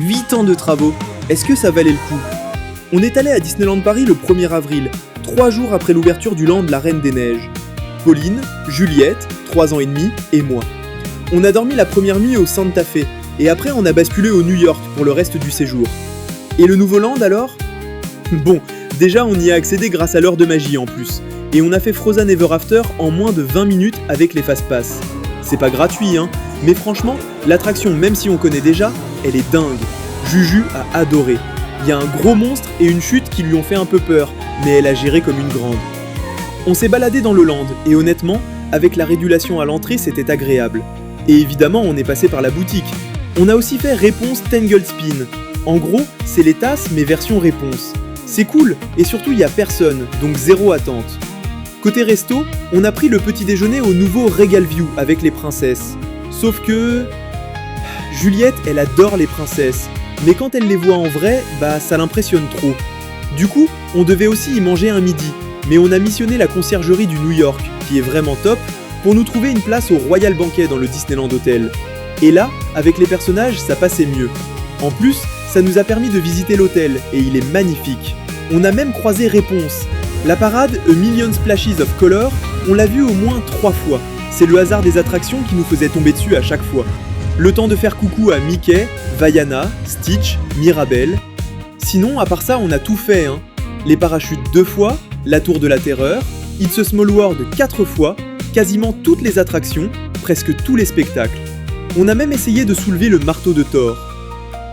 8 ans de travaux, est-ce que ça valait le coup? On est allé à Disneyland Paris le 1er avril, 3 jours après l'ouverture du land La Reine des Neiges. Pauline, Juliette, 3 ans et demi, et moi. On a dormi la première nuit au Santa Fe, et après on a basculé au New York pour le reste du séjour. Et le nouveau land alors? Bon, déjà on y a accédé grâce à l'heure de magie en plus, et on a fait Frozen Ever After en moins de 20 minutes avec les Fast-Pass. C'est pas gratuit hein, mais franchement, l'attraction même si on connaît déjà, elle est dingue. Juju a adoré. Il y a un gros monstre et une chute qui lui ont fait un peu peur, mais elle a géré comme une grande. On s'est baladé dans le land, et honnêtement, avec la régulation à l'entrée, c'était agréable. Et évidemment, on est passé par la boutique. On a aussi fait Réponse Tangled Spin. En gros, c'est les tasses, mais version réponse. C'est cool, et surtout, il y a personne, donc zéro attente. Côté resto, on a pris le petit déjeuner au nouveau Regal View avec les princesses. Sauf que... Juliette, elle adore les princesses. Mais quand elle les voit en vrai, ça l'impressionne trop. Du coup, on devait aussi y manger un midi, mais on a missionné la conciergerie du New York, qui est vraiment top, pour nous trouver une place au Royal Banquet dans le Disneyland Hotel. Et là, avec les personnages, ça passait mieux. En plus, ça nous a permis de visiter l'hôtel, et il est magnifique. On a même croisé Réponse. La parade A Million Splashes of Color, on l'a vue au moins 3 fois. C'est le hasard des attractions qui nous faisait tomber dessus à chaque fois. Le temps de faire coucou à Mickey, Vaiana, Stitch, Mirabel. Sinon, à part ça, on a tout fait, hein. Les parachutes 2 fois, la tour de la terreur, It's a Small World 4 fois, quasiment toutes les attractions, presque tous les spectacles. On a même essayé de soulever le marteau de Thor.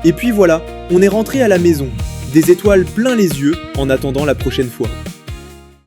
Et puis voilà, on est rentré à la maison, des étoiles plein les yeux en attendant la prochaine fois.